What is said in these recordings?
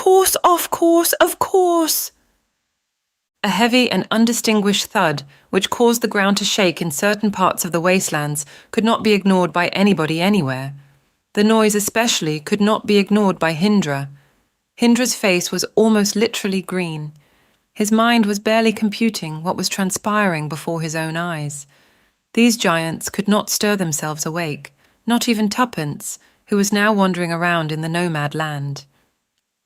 course, of course, of course." A heavy and undistinguished thud, which caused the ground to shake in certain parts of the wastelands, could not be ignored by anybody anywhere. The noise especially could not be ignored by Hindra. Hindra's face was almost literally green. His mind was barely computing what was transpiring before his own eyes. These giants could not stir themselves awake, not even Tuppence, who was now wandering around in the nomad land.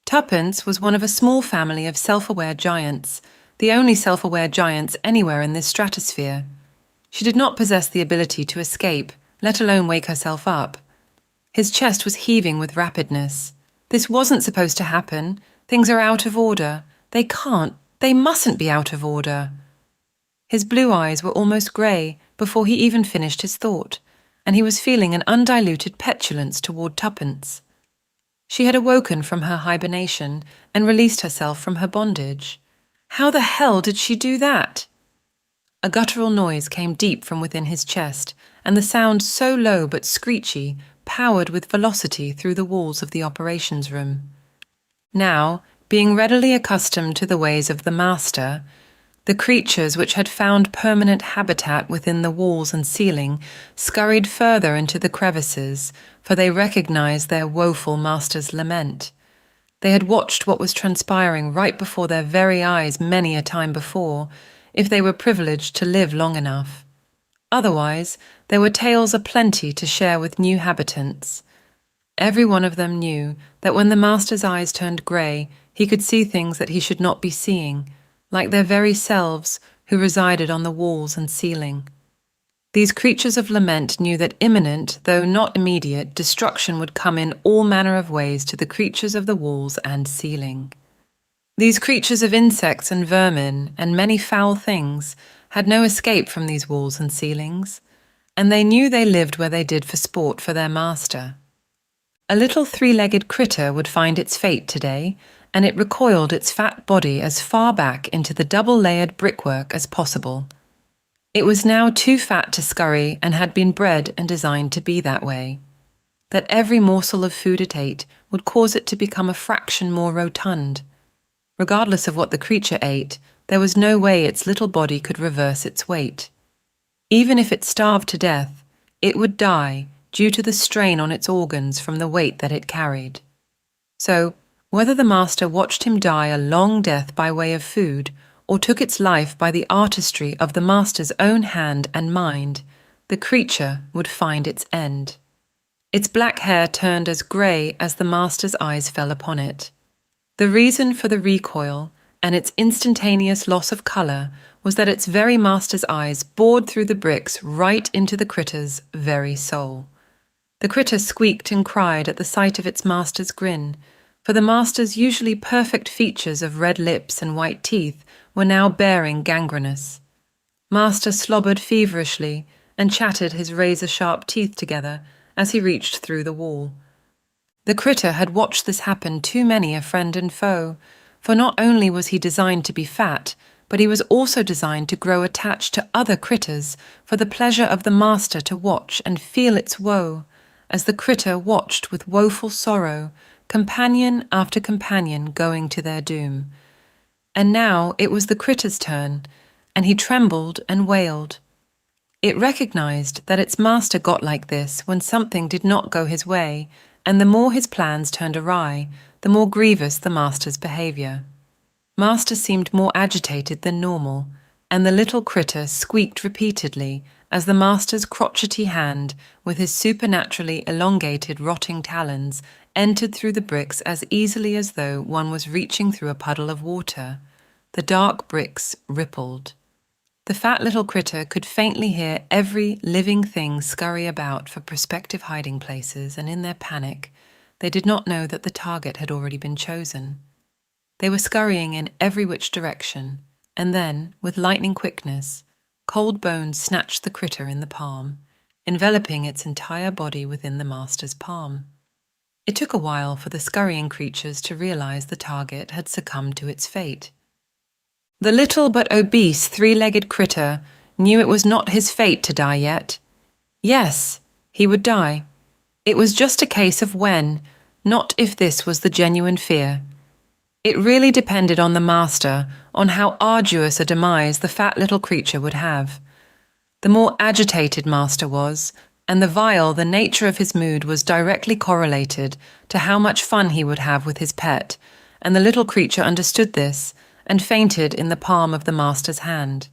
Tuppence was one of a small family of self-aware giants, the only self-aware giants anywhere in this stratosphere. She did not possess the ability to escape, let alone wake herself up. His chest was heaving with rapidness. This wasn't supposed to happen. Things are out of order. They mustn't be out of order. His blue eyes were almost grey before he even finished his thought, and he was feeling an undiluted petulance toward Tuppence. She had awoken from her hibernation and released herself from her bondage. How the hell did she do that? A guttural noise came deep from within his chest, and the sound, so low but screechy, powered with velocity through the walls of the operations room. Now, being readily accustomed to the ways of the master, the creatures which had found permanent habitat within the walls and ceiling scurried further into the crevices, for they recognized their woeful master's lament. They had watched what was transpiring right before their very eyes many a time before, if they were privileged to live long enough. Otherwise, there were tales aplenty to share with new habitants. Every one of them knew that when the master's eyes turned grey, he could see things that he should not be seeing, like their very selves who resided on the walls and ceiling. These creatures of lament knew that imminent, though not immediate, destruction would come in all manner of ways to the creatures of the walls and ceiling. These creatures of insects and vermin and many foul things had no escape from these walls and ceilings, and they knew they lived where they did for sport for their master. A little three-legged critter would find its fate today, and it recoiled its fat body as far back into the double-layered brickwork as possible. It was now too fat to scurry and had been bred and designed to be that way. That every morsel of food it ate would cause it to become a fraction more rotund. Regardless of what the creature ate, there was no way its little body could reverse its weight. Even if it starved to death, it would die due to the strain on its organs from the weight that it carried. So, whether the master watched him die a long death by way of food, or took its life by the artistry of the master's own hand and mind, the creature would find its end. Its black hair turned as grey as the master's eyes fell upon it. The reason for the recoil and its instantaneous loss of colour was that its very master's eyes bored through the bricks right into the critter's very soul. The critter squeaked and cried at the sight of its master's grin, for the master's usually perfect features of red lips and white teeth were now bearing gangrenous. Master slobbered feverishly and chattered his razor-sharp teeth together as he reached through the wall. The critter had watched this happen to many a friend and foe, for not only was he designed to be fat, but he was also designed to grow attached to other critters for the pleasure of the master to watch and feel its woe, as the critter watched with woeful sorrow companion after companion going to their doom. And now it was the critter's turn, and he trembled and wailed. It recognized that its master got like this when something did not go his way, and the more his plans turned awry, the more grievous the master's behaviour. Master seemed more agitated than normal, and the little critter squeaked repeatedly as the master's crotchety hand, with his supernaturally elongated rotting talons, entered through the bricks as easily as though one was reaching through a puddle of water. The dark bricks rippled. The fat little critter could faintly hear every living thing scurry about for prospective hiding places, and in their panic, they did not know that the target had already been chosen. They were scurrying in every which direction, and then, with lightning quickness, cold bones snatched the critter in the palm, enveloping its entire body within the master's palm. It took a while for the scurrying creatures to realize the target had succumbed to its fate. The little but obese three-legged critter knew it was not his fate to die yet. Yes, he would die. It was just a case of when, not if this was the genuine fear. It really depended on the master, on how arduous a demise the fat little creature would have. The more agitated master was, and the vile the nature of his mood was directly correlated to how much fun he would have with his pet, and the little creature understood this and fainted in the palm of the master's hand.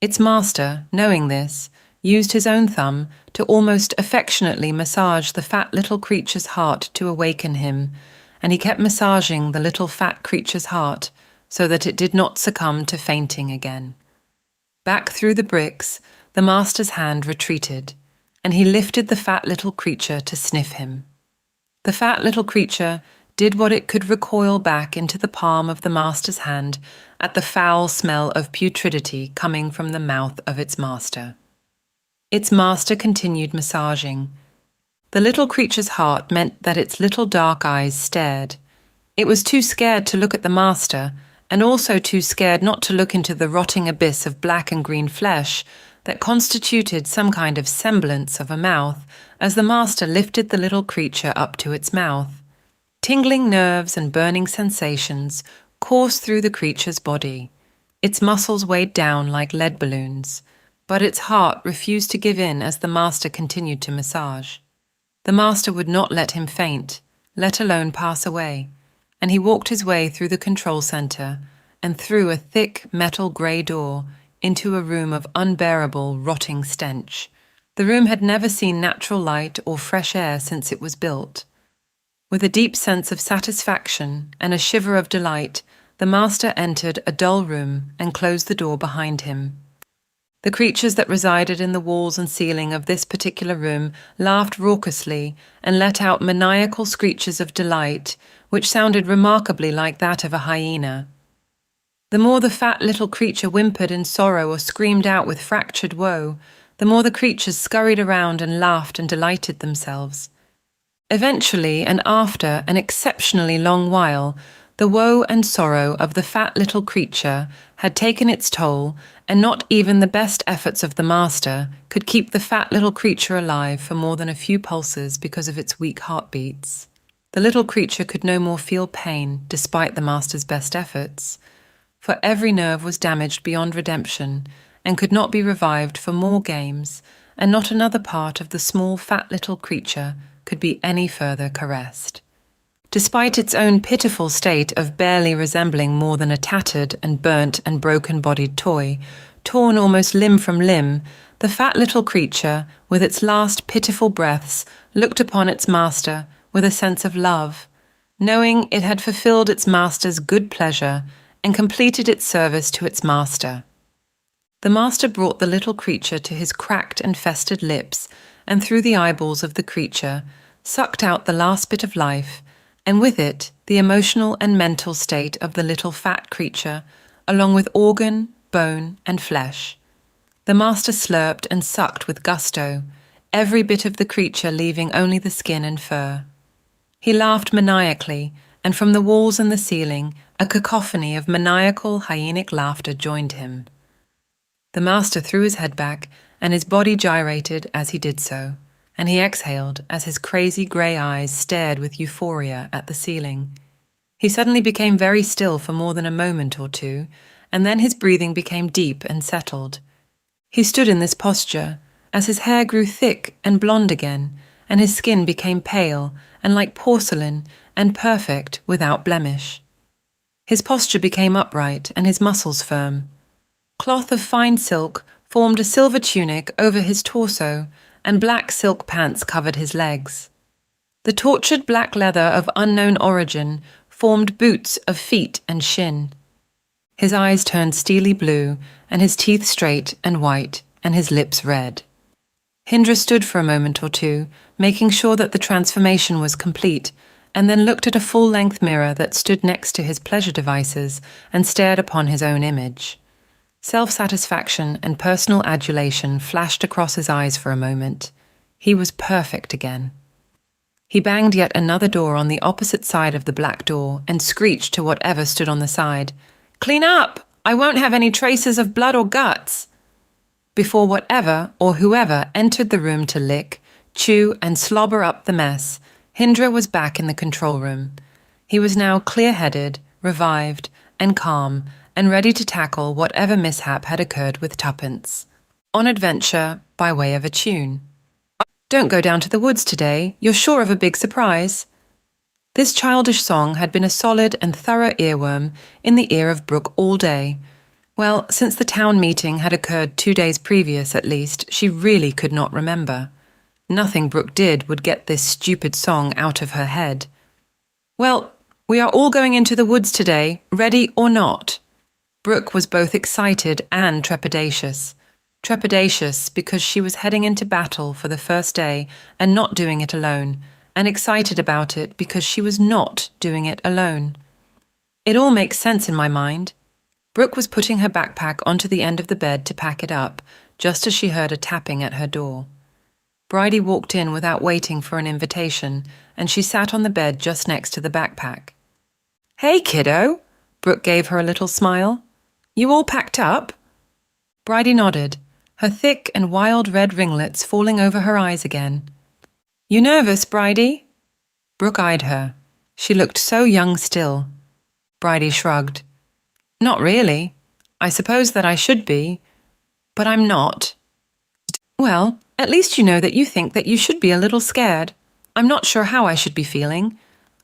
Its master, knowing this, used his own thumb to almost affectionately massage the fat little creature's heart to awaken him, and he kept massaging the little fat creature's heart so that it did not succumb to fainting again. Back through the bricks, the master's hand retreated, and he lifted the fat little creature to sniff him. The fat little creature did what it could recoil back into the palm of the master's hand at the foul smell of putridity coming from the mouth of its master. Its master continued massaging. The little creature's heart meant that its little dark eyes stared. It was too scared to look at the master, and also too scared not to look into the rotting abyss of black and green flesh that constituted some kind of semblance of a mouth as the master lifted the little creature up to its mouth. Tingling nerves and burning sensations coursed through the creature's body. Its muscles weighed down like lead balloons, but its heart refused to give in as the master continued to massage. The master would not let him faint, let alone pass away, and he walked his way through the control center and through a thick metal grey door into a room of unbearable, rotting stench. The room had never seen natural light or fresh air since it was built. With a deep sense of satisfaction and a shiver of delight, the master entered a dull room and closed the door behind him. The creatures that resided in the walls and ceiling of this particular room laughed raucously and let out maniacal screeches of delight, which sounded remarkably like that of a hyena. The more the fat little creature whimpered in sorrow or screamed out with fractured woe, the more the creatures scurried around and laughed and delighted themselves. Eventually, and after an exceptionally long while, the woe and sorrow of the fat little creature had taken its toll, and not even the best efforts of the master could keep the fat little creature alive for more than a few pulses because of its weak heartbeats. The little creature could no more feel pain, despite the master's best efforts, for every nerve was damaged beyond redemption and could not be revived for more games, and not another part of the small fat little creature could be any further caressed. Despite its own pitiful state of barely resembling more than a tattered and burnt and broken-bodied toy, torn almost limb from limb, the fat little creature, with its last pitiful breaths, looked upon its master with a sense of love, knowing it had fulfilled its master's good pleasure and completed its service to its master. The master brought the little creature to his cracked and festered lips, and through the eyeballs of the creature, sucked out the last bit of life, and with it the emotional and mental state of the little fat creature, along with organ, bone, and flesh. The master slurped and sucked with gusto, every bit of the creature leaving only the skin and fur. He laughed maniacally, and from the walls and the ceiling, a cacophony of maniacal, hyenic laughter joined him. The master threw his head back, and his body gyrated as he did so, and he exhaled as his crazy grey eyes stared with euphoria at the ceiling. He suddenly became very still for more than a moment or two, and then his breathing became deep and settled. He stood in this posture, as his hair grew thick and blonde again, and his skin became pale and like porcelain and perfect without blemish. His posture became upright and his muscles firm. Cloth of fine silk formed a silver tunic over his torso, and black silk pants covered his legs. The tortured black leather of unknown origin formed boots of feet and shin. His eyes turned steely blue, and his teeth straight and white, and his lips red. Hindra stood for a moment or two, making sure that the transformation was complete, and then looked at a full-length mirror that stood next to his pleasure devices and stared upon his own image. Self-satisfaction and personal adulation flashed across his eyes for a moment. He was perfect again. He banged yet another door on the opposite side of the black door and screeched to whatever stood on the side, "Clean up! I won't have any traces of blood or guts!" Before whatever or whoever entered the room to lick, chew, and slobber up the mess, Hindra was back in the control room. He was now clear-headed, revived, and calm, and ready to tackle whatever mishap had occurred with Tuppence. On adventure by way of a tune. Don't go down to the woods today, you're sure of a big surprise. This childish song had been a solid and thorough earworm in the ear of Brooke all day. Well, since the town meeting had occurred 2 days previous at least, she really could not remember. Nothing Brooke did would get this stupid song out of her head. Well, we are all going into the woods today, ready or not. Brooke was both excited and trepidatious. Trepidatious because she was heading into battle for the first day and not doing it alone, and excited about it because she was not doing it alone. It all makes sense in my mind. Brooke was putting her backpack onto the end of the bed to pack it up, just as she heard a tapping at her door. Bridie walked in without waiting for an invitation, and she sat on the bed just next to the backpack. "Hey, kiddo," Brooke gave her a little smile. "You all packed up?" Bridie nodded, her thick and wild red ringlets falling over her eyes again. "You nervous, Bridie?" Brooke eyed her. She looked so young still. Bridie shrugged. "Not really. I suppose that I should be, but I'm not." "Well, at least you know that you think that you should be a little scared. I'm not sure how I should be feeling.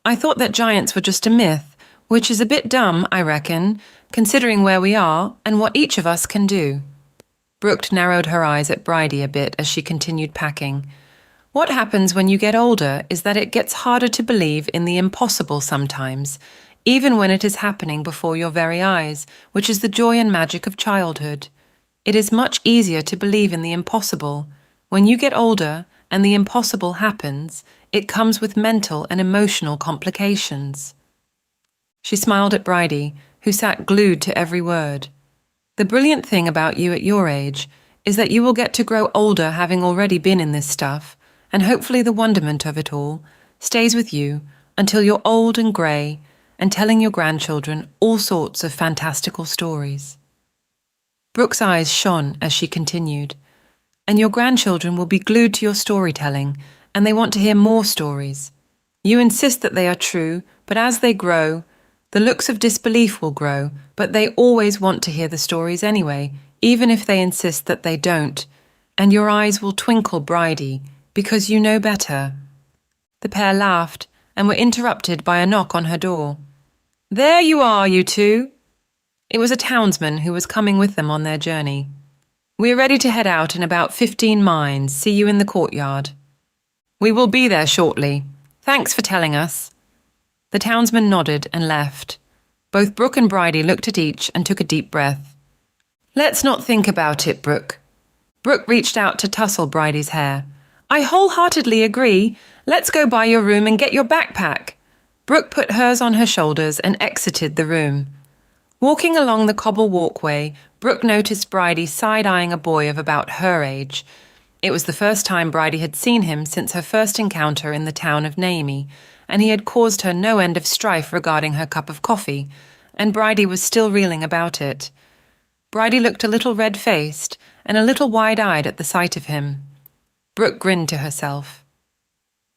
I thought that giants were just a myth, which is a bit dumb, I reckon, considering where we are and what each of us can do." Brooke narrowed her eyes at Bridie a bit as she continued packing. "What happens when you get older is that it gets harder to believe in the impossible sometimes, even when it is happening before your very eyes, which is the joy and magic of childhood. It is much easier to believe in the impossible. When you get older and the impossible happens, it comes with mental and emotional complications." She smiled at Bridie, who sat glued to every word. "The brilliant thing about you at your age is that you will get to grow older having already been in this stuff, and hopefully the wonderment of it all stays with you until you're old and grey and telling your grandchildren all sorts of fantastical stories." Brooke's eyes shone as she continued. "And your grandchildren will be glued to your storytelling, and they want to hear more stories. You insist that they are true, but as they grow, the looks of disbelief will grow, but they always want to hear the stories anyway, even if they insist that they don't. And your eyes will twinkle, Bridie, because you know better." The pair laughed and were interrupted by a knock on her door. "There you are, you two." It was a townsman who was coming with them on their journey. "We are ready to head out in about 15 miles. See you in the courtyard." "We will be there shortly. Thanks for telling us." The townsman nodded and left. Both Brooke and Bridie looked at each and took a deep breath. "Let's not think about it, Brooke." Brooke reached out to tussle Bridie's hair. "I wholeheartedly agree. Let's go by your room and get your backpack." Brooke put hers on her shoulders and exited the room. Walking along the cobble walkway, Brooke noticed Bridie side-eyeing a boy of about her age. It was the first time Bridie had seen him since her first encounter in the town of Naomi, and he had caused her no end of strife regarding her cup of coffee, and Bridie was still reeling about it. Bridie looked a little red-faced and a little wide-eyed at the sight of him. Brooke grinned to herself.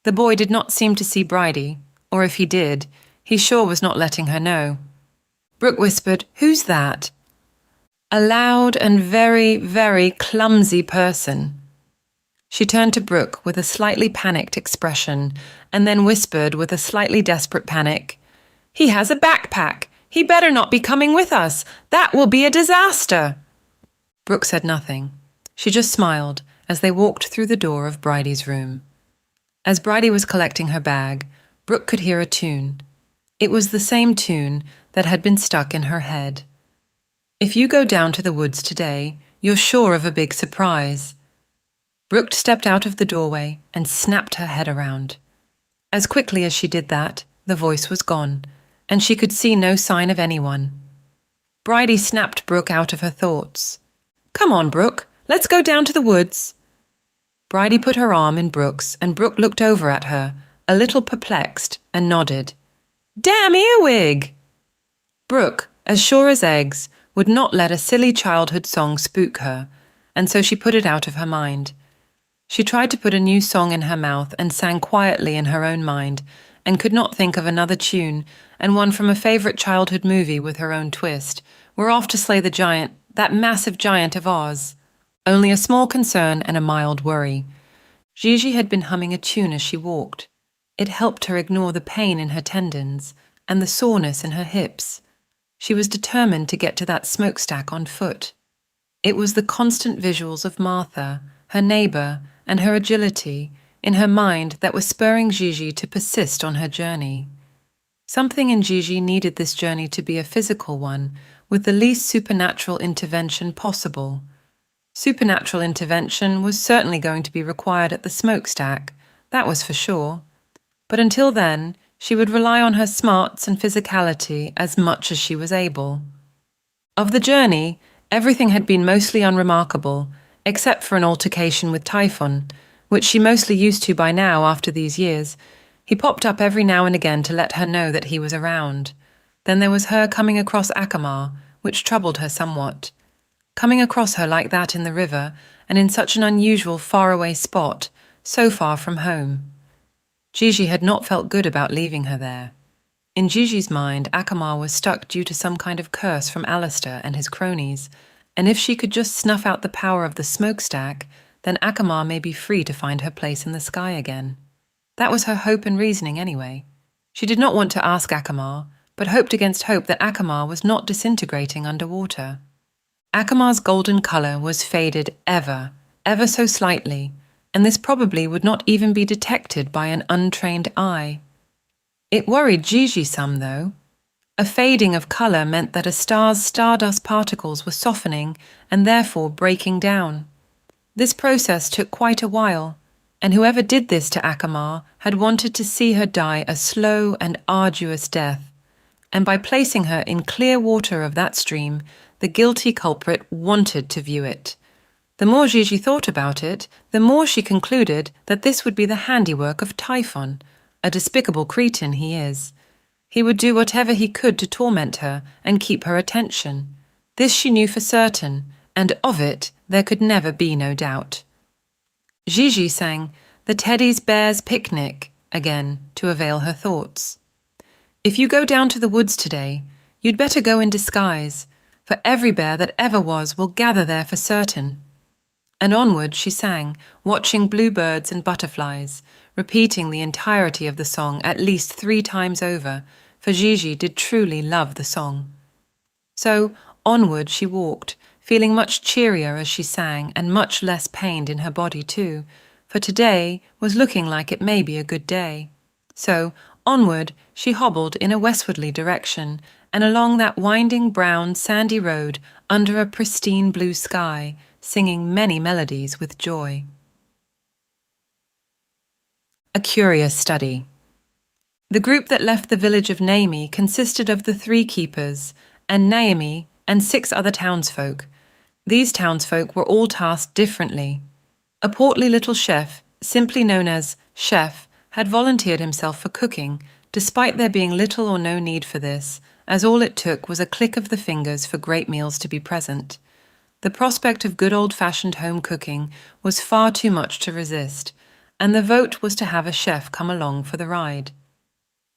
The boy did not seem to see Bridie, or if he did, he sure was not letting her know. Brooke whispered, "Who's that?" "A loud and very, very clumsy person." She turned to Brooke with a slightly panicked expression, and then whispered with a slightly desperate panic, "He has a backpack. He better not be coming with us. That will be a disaster." Brooke said nothing. She just smiled as they walked through the door of Bridie's room. As Bridie was collecting her bag, Brooke could hear a tune. It was the same tune that had been stuck in her head. "If you go down to the woods today, you're sure of a big surprise." Brooke stepped out of the doorway and snapped her head around. As quickly as she did that, the voice was gone, and she could see no sign of anyone. Bridie snapped Brooke out of her thoughts. "Come on, Brooke, let's go down to the woods." Bridie put her arm in Brooke's, and Brooke looked over at her, a little perplexed, and nodded. "Damn earwig!" Brooke, as sure as eggs, would not let a silly childhood song spook her, and so she put it out of her mind. She tried to put a new song in her mouth and sang quietly in her own mind, and could not think of another tune, and one from a favourite childhood movie with her own twist. We're off to slay the giant, that massive giant of Oz. Only a small concern and a mild worry. Gigi had been humming a tune as she walked. It helped her ignore the pain in her tendons and the soreness in her hips. She was determined to get to that smokestack on foot. It was the constant visuals of Martha, her neighbour, and her agility in her mind that were spurring Gigi to persist on her journey. Something in Gigi needed this journey to be a physical one, with the least supernatural intervention possible. Supernatural intervention was certainly going to be required at the smokestack, that was for sure. But until then, she would rely on her smarts and physicality as much as she was able. Of the journey, everything had been mostly unremarkable, except for an altercation with Typhon, which she mostly used to by now after these years. He popped up every now and again to let her know that he was around. Then there was her coming across Akamar, which troubled her somewhat. Coming across her like that in the river, and in such an unusual faraway spot, so far from home. Gigi had not felt good about leaving her there. In Gigi's mind, Akamar was stuck due to some kind of curse from Alistair and his cronies, and if she could just snuff out the power of the smokestack, then Akamar may be free to find her place in the sky again. That was her hope and reasoning anyway. She did not want to ask Akamar, but hoped against hope that Akamar was not disintegrating underwater. Akamar's golden colour was faded ever so slightly, and this probably would not even be detected by an untrained eye. It worried Gigi some, though. A fading of colour meant that a star's stardust particles were softening and therefore breaking down. This process took quite a while, and whoever did this to Akamar had wanted to see her die a slow and arduous death, and by placing her in clear water of that stream, the guilty culprit wanted to view it. The more Gigi thought about it, the more she concluded that this would be the handiwork of Typhon, a despicable cretin he is. He would do whatever he could to torment her and keep her attention. This she knew for certain, and of it there could never be no doubt. Gigi sang "The Teddy's Bear's Picnic" again to avail her thoughts. If you go down to the woods today, you'd better go in disguise, for every bear that ever was will gather there for certain. And onward she sang, watching bluebirds and butterflies, repeating the entirety of the song at least 3 times over, for Gigi did truly love the song. So onward she walked, feeling much cheerier as she sang and much less pained in her body too, for today was looking like it may be a good day. So onward she hobbled in a westwardly direction, and along that winding brown sandy road under a pristine blue sky, singing many melodies with joy. A curious study. The group that left the village of Naomi consisted of the 3 keepers, and Naomi, and 6 other townsfolk. These townsfolk were all tasked differently. A portly little chef, simply known as Chef, had volunteered himself for cooking, despite there being little or no need for this, as all it took was a click of the fingers for great meals to be present. The prospect of good old-fashioned home cooking was far too much to resist, and the vote was to have a chef come along for the ride.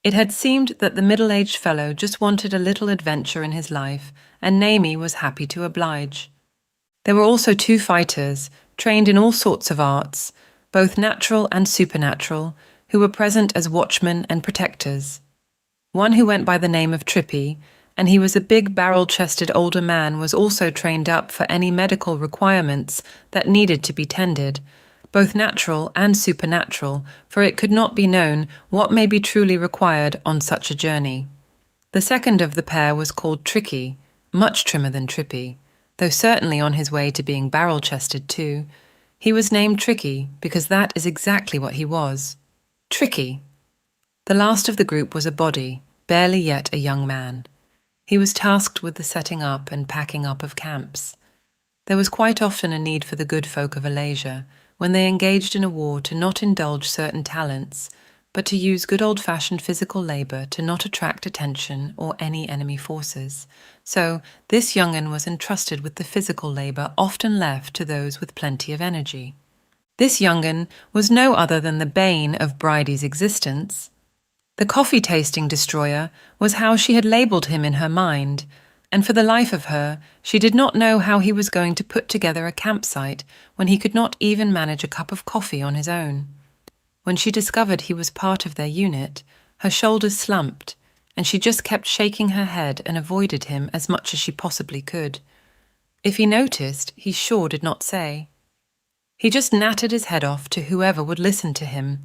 It had seemed that the middle-aged fellow just wanted a little adventure in his life, and Naomi was happy to oblige. There were also 2 fighters, trained in all sorts of arts, both natural and supernatural, who were present as watchmen and protectors. One who went by the name of Trippy, and he was a big barrel-chested older man, was also trained up for any medical requirements that needed to be tended, both natural and supernatural, for it could not be known what may be truly required on such a journey. The second of the pair was called Tricky, much trimmer than Trippy, though certainly on his way to being barrel-chested too. He was named Tricky because that is exactly what he was. Tricky. The last of the group was a body, barely yet a young man. He was tasked with the setting up and packing up of camps. There was quite often a need for the good folk of Alasia, when they engaged in a war, to not indulge certain talents, but to use good old-fashioned physical labour to not attract attention or any enemy forces. So this young'un was entrusted with the physical labour often left to those with plenty of energy. This young'un was no other than the bane of Bridie's existence. The coffee-tasting destroyer was how she had labelled him in her mind, and for the life of her, she did not know how he was going to put together a campsite when he could not even manage a cup of coffee on his own. When she discovered he was part of their unit, her shoulders slumped, and she just kept shaking her head and avoided him as much as she possibly could. If he noticed, he sure did not say. He just nattered his head off to whoever would listen to him.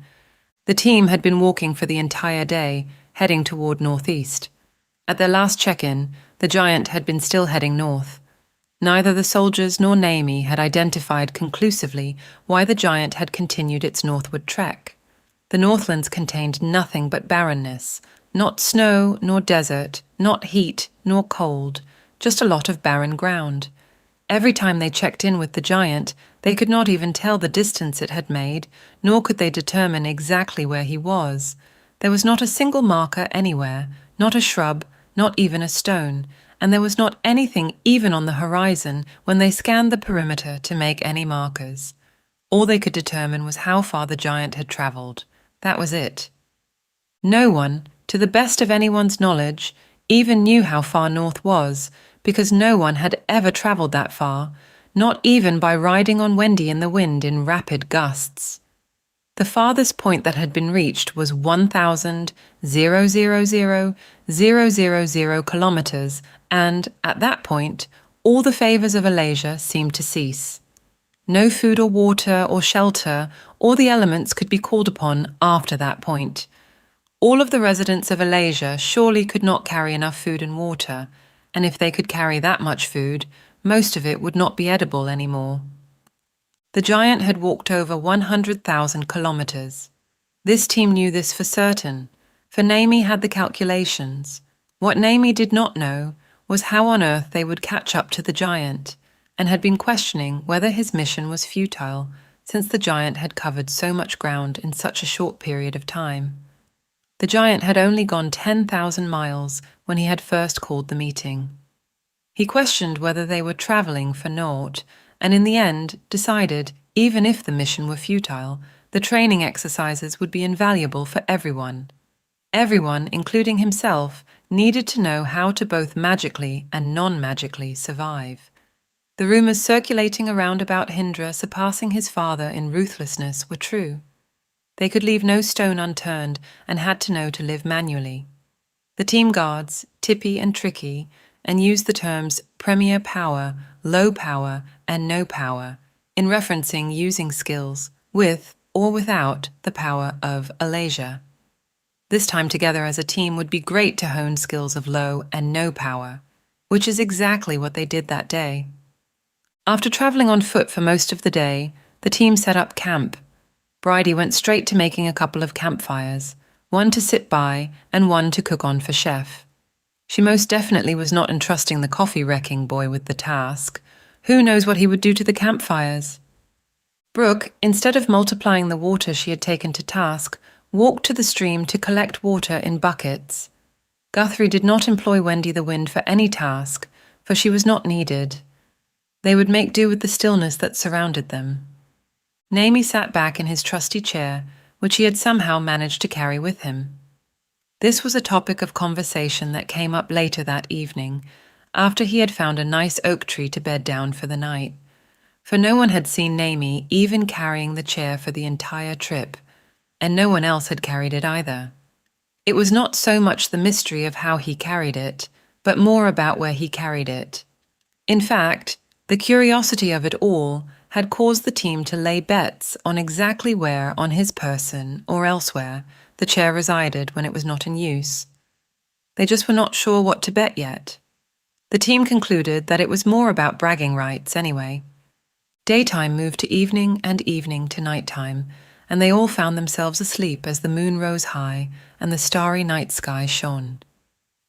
The team had been walking for the entire day, heading toward northeast. At their last check-in, the giant had been still heading north. Neither the soldiers nor Naomi had identified conclusively why the giant had continued its northward trek. The Northlands contained nothing but barrenness, not snow nor desert, not heat nor cold, just a lot of barren ground. Every time they checked in with the giant, they could not even tell the distance it had made, nor could they determine exactly where he was. There was not a single marker anywhere, not a shrub, not even a stone, and there was not anything even on the horizon when they scanned the perimeter to make any markers. All they could determine was how far the giant had travelled. That was it. No one, to the best of anyone's knowledge, even knew how far north was, because no one had ever travelled that far, not even by riding on Wendy in the wind in rapid gusts. The farthest point that had been reached was 1,000 kilometers, and, at that point, all the favours of Alasia seemed to cease. No food or water or shelter or the elements could be called upon after that point. All of the residents of Alasia surely could not carry enough food and water, and if they could carry that much food, most of it would not be edible anymore. The giant had walked over 100,000 kilometers. This team knew this for certain, for Naomi had the calculations. What Naomi did not know was how on earth they would catch up to the giant, and had been questioning whether his mission was futile, since the giant had covered so much ground in such a short period of time. The giant had only gone 10,000 miles when he had first called the meeting. He questioned whether they were travelling for naught, and in the end decided, even if the mission were futile, the training exercises would be invaluable for everyone. Everyone, including himself, needed to know how to both magically and non-magically survive. The rumours circulating around about Hindra surpassing his father in ruthlessness were true. They could leave no stone unturned and had to know to live manually. The team guards, Tippy and Tricky, and used the terms premier power, low power, and no power, in referencing using skills with or without the power of Alasia. This time together as a team would be great to hone skills of low and no power, which is exactly what they did that day. After travelling on foot for most of the day, the team set up camp. Bridie went straight to making a couple of campfires, one to sit by and one to cook on for Chef. She most definitely was not entrusting the coffee-wrecking boy with the task. Who knows what he would do to the campfires? Brooke, instead of multiplying the water she had taken to task, walked to the stream to collect water in buckets. Guthrie did not employ Wendy the Wind for any task, for she was not needed. They would make do with the stillness that surrounded them. Naomi sat back in his trusty chair, which he had somehow managed to carry with him. This was a topic of conversation that came up later that evening, after he had found a nice oak tree to bed down for the night. For no one had seen Naomi even carrying the chair for the entire trip, and no one else had carried it either. It was not so much the mystery of how he carried it, but more about where he carried it. In fact, the curiosity of it all had caused the team to lay bets on exactly where on his person or elsewhere the chair resided when it was not in use. They just were not sure what to bet yet. The team concluded that it was more about bragging rights anyway. Daytime moved to evening and evening to nighttime, and they all found themselves asleep as the moon rose high and the starry night sky shone.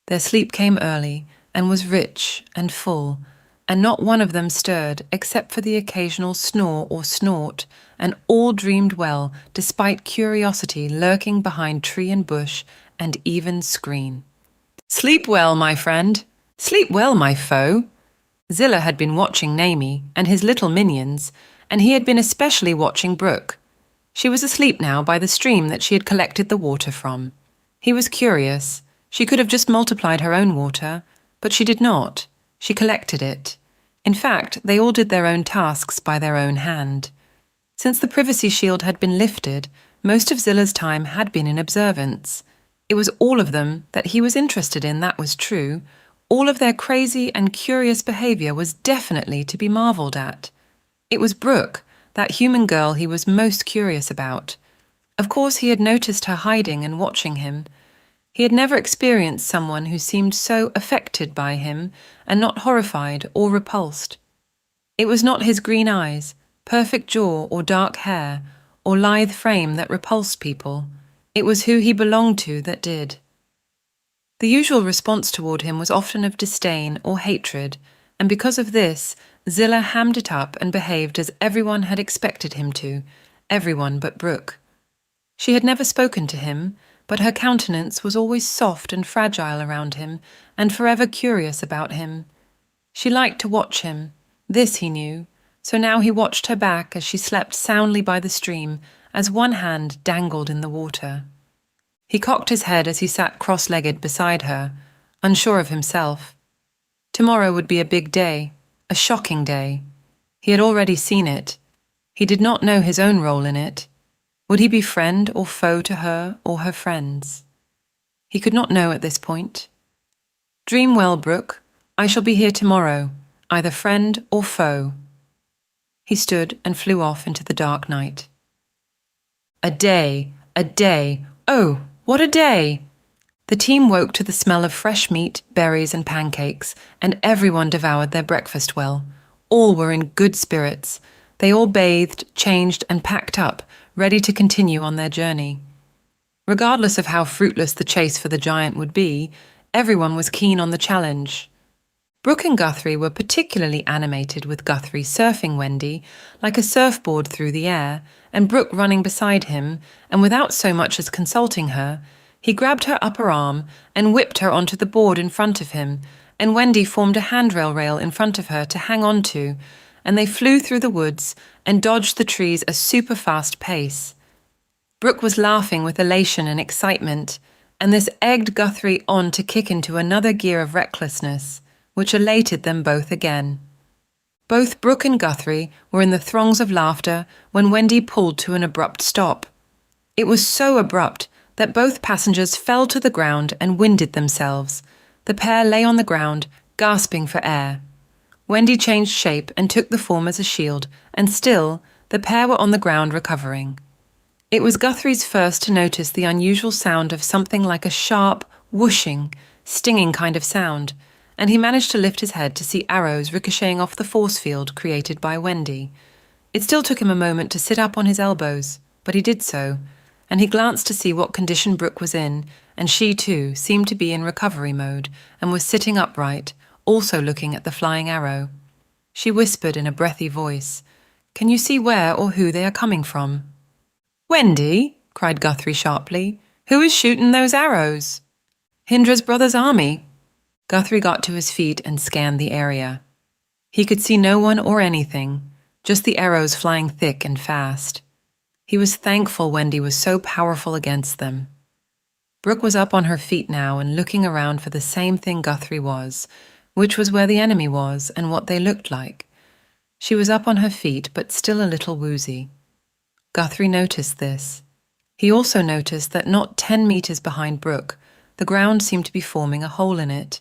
Their sleep came early and was rich and full, and not one of them stirred except for the occasional snore or snort, and all dreamed well despite curiosity lurking behind tree and bush and even screen. "Sleep well, my friend. Sleep well, my foe." Zilla had been watching Naomi and his little minions, and he had been especially watching Brooke. She was asleep now by the stream that she had collected the water from. He was curious. She could have just multiplied her own water, but she did not. She collected it. In fact, they all did their own tasks by their own hand. Since the privacy shield had been lifted, most of Zilla's time had been in observance. It was all of them that he was interested in, that was true. All of their crazy and curious behavior was definitely to be marveled at. It was Brooke, that human girl he was most curious about. Of course, he had noticed her hiding and watching him. He had never experienced someone who seemed so affected by him and not horrified or repulsed. It was not his green eyes, perfect jaw or dark hair, or lithe frame that repulsed people. It was who he belonged to that did. The usual response toward him was often of disdain or hatred, and because of this, Zilla hammed it up and behaved as everyone had expected him to, everyone but Brooke. She had never spoken to him, but her countenance was always soft and fragile around him, and forever curious about him. She liked to watch him, this he knew, so now he watched her back as she slept soundly by the stream, as one hand dangled in the water. He cocked his head as he sat cross-legged beside her, unsure of himself. Tomorrow would be a big day, a shocking day. He had already seen it. He did not know his own role in it. Would he be friend or foe to her or her friends? He could not know at this point. Dream well, Brooke. I shall be here tomorrow, either friend or foe. He stood and flew off into the dark night. A day, oh, what a day! The team woke to the smell of fresh meat, berries and pancakes, and everyone devoured their breakfast well. All were in good spirits. They all bathed, changed and packed up, ready to continue on their journey. Regardless of how fruitless the chase for the giant would be, everyone was keen on the challenge. Brooke and Guthrie were particularly animated with Guthrie surfing Wendy like a surfboard through the air, and Brooke running beside him, and without so much as consulting her, he grabbed her upper arm and whipped her onto the board in front of him, and Wendy formed a handrail rail in front of her to hang on to, and they flew through the woods and dodged the trees at a super-fast pace. Brooke was laughing with elation and excitement, and this egged Guthrie on to kick into another gear of recklessness, which elated them both again. Both Brooke and Guthrie were in the throngs of laughter when Wendy pulled to an abrupt stop. It was so abrupt that both passengers fell to the ground and winded themselves. The pair lay on the ground, gasping for air. Wendy changed shape and took the form as a shield, and still, the pair were on the ground recovering. It was Guthrie's first to notice the unusual sound of something like a sharp, whooshing, stinging kind of sound, and he managed to lift his head to see arrows ricocheting off the force field created by Wendy. It still took him a moment to sit up on his elbows, but he did so, and he glanced to see what condition Brooke was in, and she, too, seemed to be in recovery mode and was sitting upright, also looking at the flying arrow. She whispered in a breathy voice, "Can you see where or who they are coming from?" "Wendy," cried Guthrie sharply, "who is shooting those arrows?" "Hindra's brother's army." Guthrie got to his feet and scanned the area. He could see no one or anything, just the arrows flying thick and fast. He was thankful Wendy was so powerful against them. Brooke was up on her feet now and looking around for the same thing Guthrie was, which was where the enemy was and what they looked like. She was up on her feet, but still a little woozy. Guthrie noticed this. He also noticed that not 10 meters behind Brooke, the ground seemed to be forming a hole in it,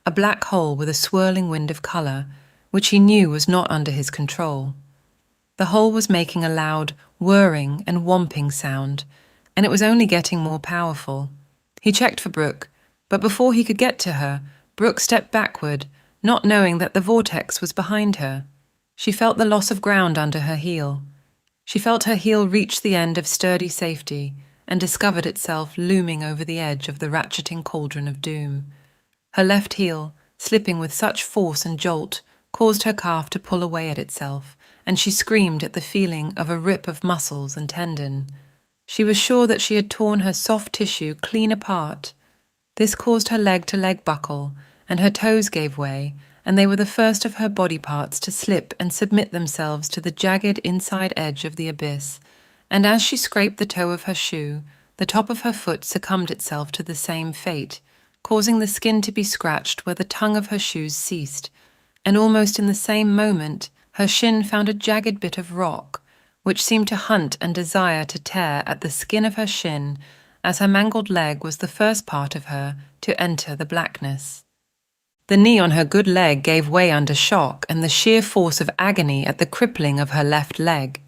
a black hole with a swirling wind of color, which he knew was not under his control. The hole was making a loud whirring and whomping sound, and it was only getting more powerful. He checked for Brooke, but before he could get to her, Brooke stepped backward, not knowing that the vortex was behind her. She felt the loss of ground under her heel. She felt her heel reach the end of sturdy safety and discovered itself looming over the edge of the ratcheting cauldron of doom. Her left heel, slipping with such force and jolt, caused her calf to pull away at itself, and she screamed at the feeling of a rip of muscles and tendon. She was sure that she had torn her soft tissue clean apart. This caused her leg to leg buckle, and her toes gave way, and they were the first of her body parts to slip and submit themselves to the jagged inside edge of the abyss, and as she scraped the toe of her shoe, the top of her foot succumbed itself to the same fate, causing the skin to be scratched where the tongue of her shoes ceased, and almost in the same moment her shin found a jagged bit of rock, which seemed to hunt and desire to tear at the skin of her shin, as her mangled leg was the first part of her to enter the blackness. The knee on her good leg gave way under shock and the sheer force of agony at the crippling of her left leg.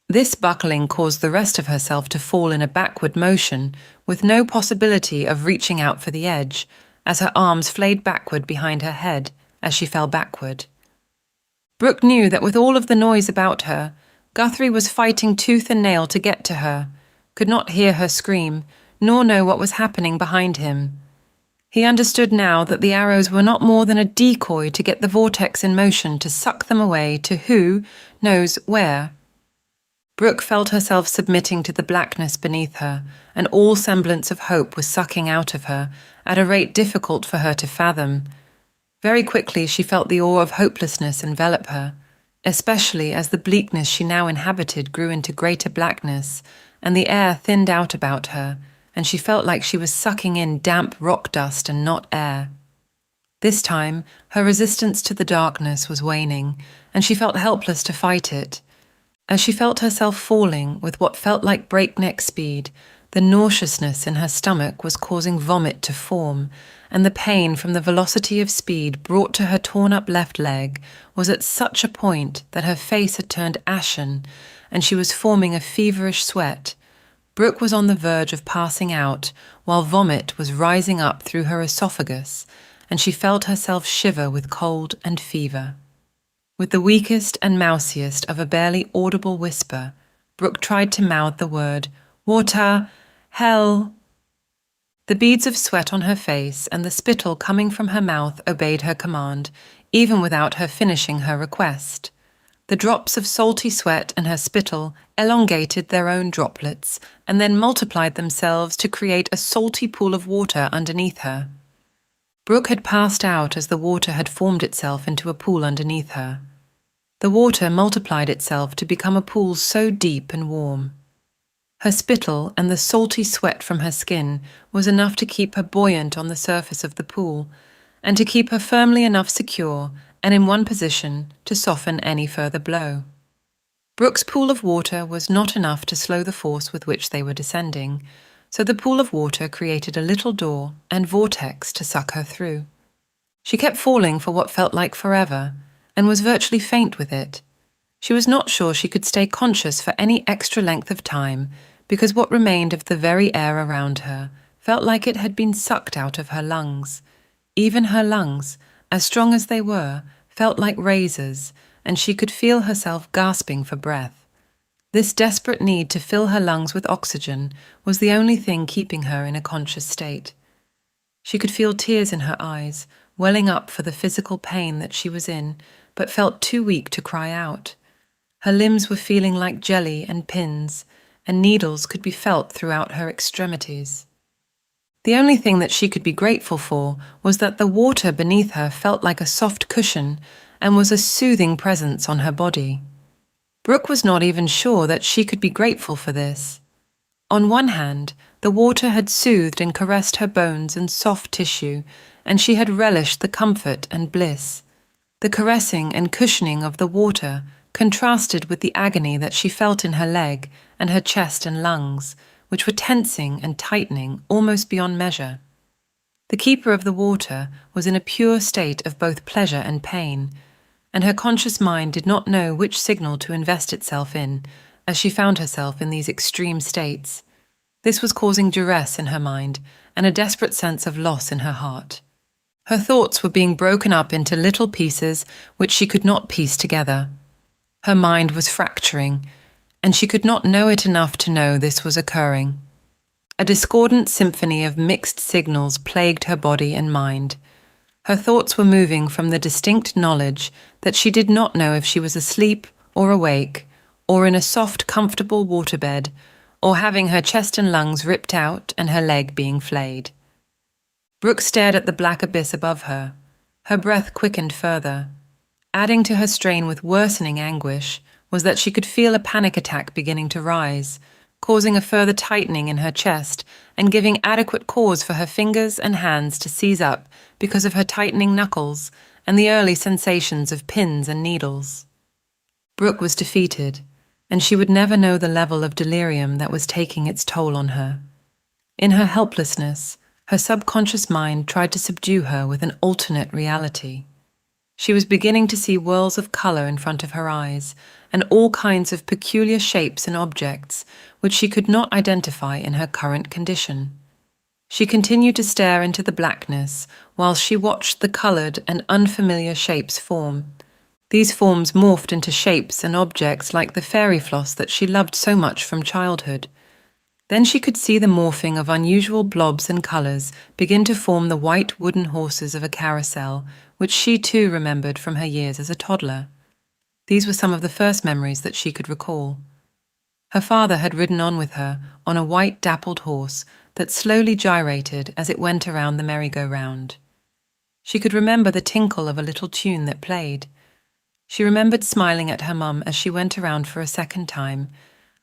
This buckling caused the rest of herself to fall in a backward motion, with no possibility of reaching out for the edge, as her arms flayed backward behind her head as she fell backward. Brooke knew that with all of the noise about her, Guthrie was fighting tooth and nail to get to her, could not hear her scream, nor know what was happening behind him. He understood now that the arrows were not more than a decoy to get the vortex in motion to suck them away to who knows where. Brooke felt herself submitting to the blackness beneath her, and all semblance of hope was sucking out of her, at a rate difficult for her to fathom. Very quickly she felt the awe of hopelessness envelop her, especially as the bleakness she now inhabited grew into greater blackness, and the air thinned out about her, and she felt like she was sucking in damp rock dust and not air. This time, her resistance to the darkness was waning, and she felt helpless to fight it. As she felt herself falling with what felt like breakneck speed, the nauseousness in her stomach was causing vomit to form, and the pain from the velocity of speed brought to her torn-up left leg was at such a point that her face had turned ashen, and she was forming a feverish sweat. Brooke was on the verge of passing out, while vomit was rising up through her esophagus, and she felt herself shiver with cold and fever. With the weakest and mousiest of a barely audible whisper, Brooke tried to mouth the word, "Water! Hell!" The beads of sweat on her face and the spittle coming from her mouth obeyed her command, even without her finishing her request. The drops of salty sweat and her spittle elongated their own droplets and then multiplied themselves to create a salty pool of water underneath her. Brooke had passed out as the water had formed itself into a pool underneath her. The water multiplied itself to become a pool so deep and warm. Her spittle and the salty sweat from her skin was enough to keep her buoyant on the surface of the pool, and to keep her firmly enough secure and in one position to soften any further blow. Brooke's pool of water was not enough to slow the force with which they were descending, so the pool of water created a little door and vortex to suck her through. She kept falling for what felt like forever, and was virtually faint with it. She was not sure she could stay conscious for any extra length of time, because what remained of the very air around her felt like it had been sucked out of her lungs. Even her lungs, as strong as they were, felt like razors, and she could feel herself gasping for breath. This desperate need to fill her lungs with oxygen was the only thing keeping her in a conscious state. She could feel tears in her eyes, welling up for the physical pain that she was in, but felt too weak to cry out. Her limbs were feeling like jelly and pins, and needles could be felt throughout her extremities. The only thing that she could be grateful for was that the water beneath her felt like a soft cushion and was a soothing presence on her body. Brooke was not even sure that she could be grateful for this. On one hand, the water had soothed and caressed her bones and soft tissue, and she had relished the comfort and bliss. The caressing and cushioning of the water contrasted with the agony that she felt in her leg and her chest and lungs, which were tensing and tightening almost beyond measure. The keeper of the water was in a pure state of both pleasure and pain, and her conscious mind did not know which signal to invest itself in, as she found herself in these extreme states. This was causing duress in her mind and a desperate sense of loss in her heart. Her thoughts were being broken up into little pieces which she could not piece together. Her mind was fracturing, and she could not know it enough to know this was occurring. A discordant symphony of mixed signals plagued her body and mind. Her thoughts were moving from the distinct knowledge that she did not know if she was asleep or awake, or in a soft, comfortable waterbed, or having her chest and lungs ripped out and her leg being flayed. Brooke stared at the black abyss above her. Her breath quickened further. Adding to her strain with worsening anguish was that she could feel a panic attack beginning to rise, causing a further tightening in her chest and giving adequate cause for her fingers and hands to seize up because of her tightening knuckles and the early sensations of pins and needles. Brooke was defeated, and she would never know the level of delirium that was taking its toll on her. In her helplessness, her subconscious mind tried to subdue her with an alternate reality. She was beginning to see whirls of color in front of her eyes and all kinds of peculiar shapes and objects which she could not identify in her current condition. She continued to stare into the blackness while she watched the colored and unfamiliar shapes form. These forms morphed into shapes and objects like the fairy floss that she loved so much from childhood. Then she could see the morphing of unusual blobs and colors begin to form the white wooden horses of a carousel, which she too remembered from her years as a toddler. These were some of the first memories that she could recall. Her father had ridden on with her on a white dappled horse that slowly gyrated as it went around the merry-go-round. She could remember the tinkle of a little tune that played. She remembered smiling at her mum as she went around for a second time,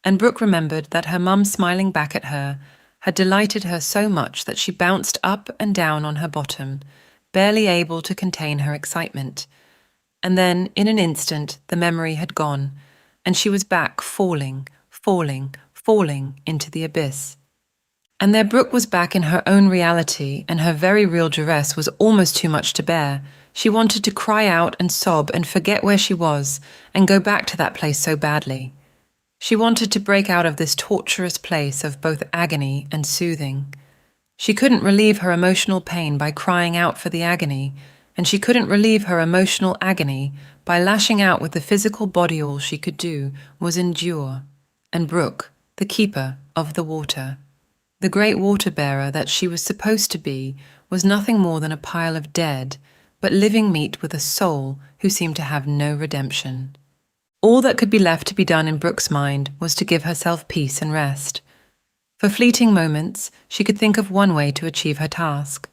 and Brooke remembered that her mum smiling back at her had delighted her so much that she bounced up and down on her bottom, barely able to contain her excitement. And then, in an instant, the memory had gone, and she was back falling into the abyss. And there Brooke was back in her own reality, and her very real duress was almost too much to bear. She wanted to cry out and sob and forget where she was and go back to that place so badly. She wanted to break out of this torturous place of both agony and soothing. She couldn't relieve her emotional pain by crying out for the agony, and she couldn't relieve her emotional agony by lashing out with the physical body. All she could do was endure. And Brooke, the keeper of the water, the great water-bearer that she was supposed to be, was nothing more than a pile of dead, but living meat with a soul who seemed to have no redemption. All that could be left to be done in Brooke's mind was to give herself peace and rest. For fleeting moments, she could think of one way to achieve her task.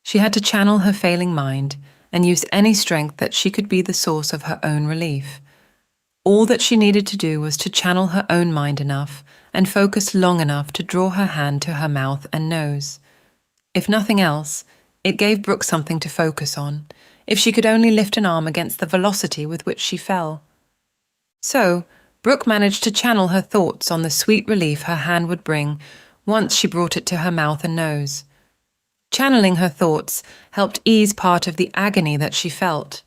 She had to channel her failing mind and use any strength that she could be the source of her own relief. All that she needed to do was to channel her own mind enough and focus long enough to draw her hand to her mouth and nose. If nothing else, it gave Brooke something to focus on, if she could only lift an arm against the velocity with which she fell. So, Brooke managed to channel her thoughts on the sweet relief her hand would bring once she brought it to her mouth and nose. Channeling her thoughts helped ease part of the agony that she felt.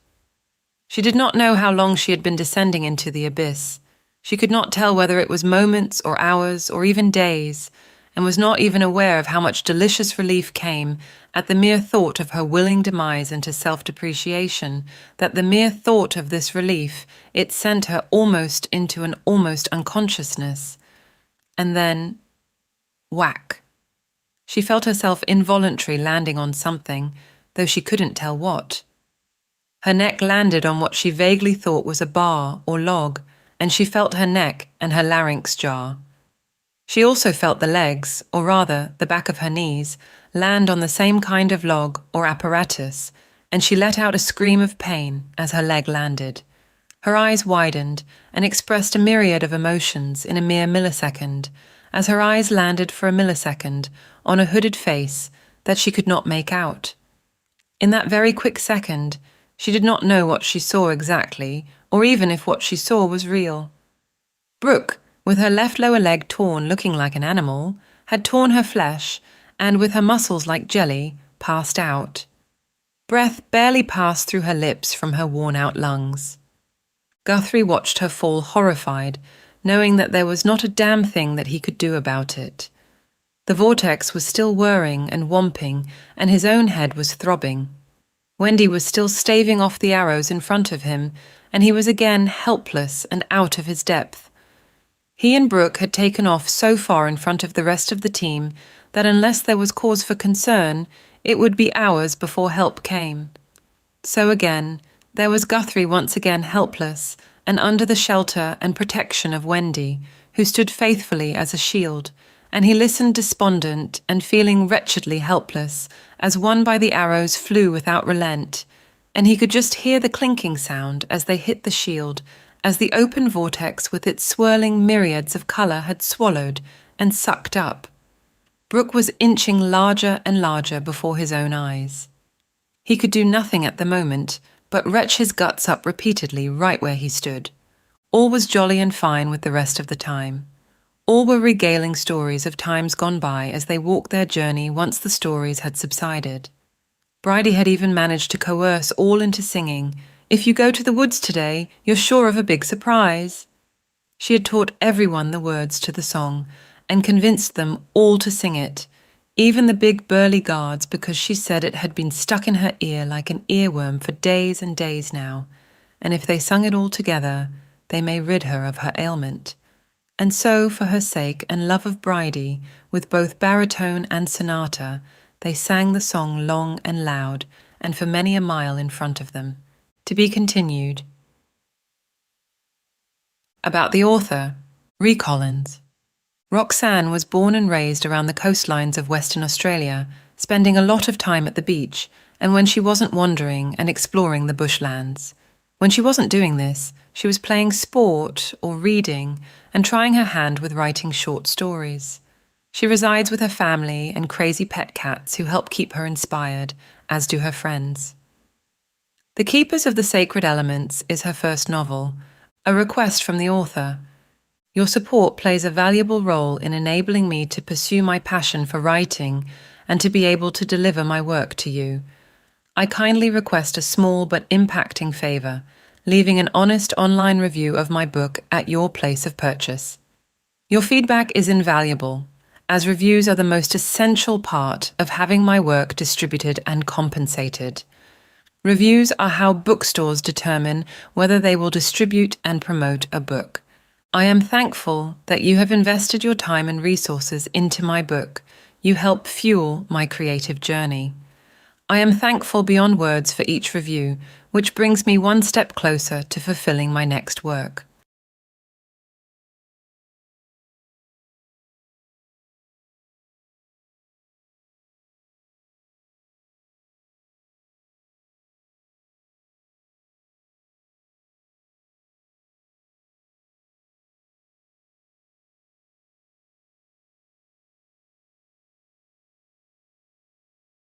She did not know how long she had been descending into the abyss. She could not tell whether it was moments or hours or even days, and was not even aware of how much delicious relief came at the mere thought of her willing demise into self-depreciation, that the mere thought of this relief, it sent her almost into an almost unconsciousness. And then, whack. She felt herself involuntarily landing on something, though she couldn't tell what. Her neck landed on what she vaguely thought was a bar or log, and she felt her neck and her larynx jar. She also felt the legs, or rather the back of her knees, land on the same kind of log or apparatus, and she let out a scream of pain as her leg landed. Her eyes widened and expressed a myriad of emotions in a mere millisecond, as her eyes landed for a millisecond on a hooded face that she could not make out. In that very quick second, she did not know what she saw exactly, or even if what she saw was real. Brooke, with her left lower leg torn looking like an animal, had torn her flesh, and with her muscles like jelly, passed out. Breath barely passed through her lips from her worn-out lungs. Guthrie watched her fall horrified, knowing that there was not a damn thing that he could do about it. The vortex was still whirring and whomping, and his own head was throbbing. Wendy was still staving off the arrows in front of him, and he was again helpless and out of his depth. He and Brooke had taken off so far in front of the rest of the team that unless there was cause for concern, it would be hours before help came. So again, there was Guthrie once again helpless and under the shelter and protection of Wendy, who stood faithfully as a shield, and he listened despondent and feeling wretchedly helpless as one by the arrows flew without relent, and he could just hear the clinking sound as they hit the shield as the open vortex with its swirling myriads of colour had swallowed and sucked up. Brooke was inching larger and larger before his own eyes. He could do nothing at the moment but retch his guts up repeatedly right where he stood. All was jolly and fine with the rest of the time. All were regaling stories of times gone by as they walked their journey once the stories had subsided. Bridie had even managed to coerce all into singing, "If you go to the woods today, you're sure of a big surprise." She had taught everyone the words to the song and convinced them all to sing it, even the big burly guards, because she said it had been stuck in her ear like an earworm for days and days now, and if they sung it all together, they may rid her of her ailment. And so, for her sake and love of Bridie, with both baritone and sonata, they sang the song long and loud, and for many a mile in front of them. To be continued. About the author, R.E.Collins. Roxanne was born and raised around the coastlines of Western Australia, spending a lot of time at the beach, and when she wasn't wandering and exploring the bushlands. When she wasn't doing this, she was playing sport or reading and trying her hand with writing short stories. She resides with her family and crazy pet cats who help keep her inspired, as do her friends. The Keepers of the Sacred Elements is her first novel, a request from the author. Your support plays a valuable role in enabling me to pursue my passion for writing and to be able to deliver my work to you. I kindly request a small but impacting favour, leaving an honest online review of my book at your place of purchase. Your feedback is invaluable, as reviews are the most essential part of having my work distributed and compensated. Reviews are how bookstores determine whether they will distribute and promote a book. I am thankful that you have invested your time and resources into my book. You help fuel my creative journey. I am thankful beyond words for each review, which brings me one step closer to fulfilling my next work.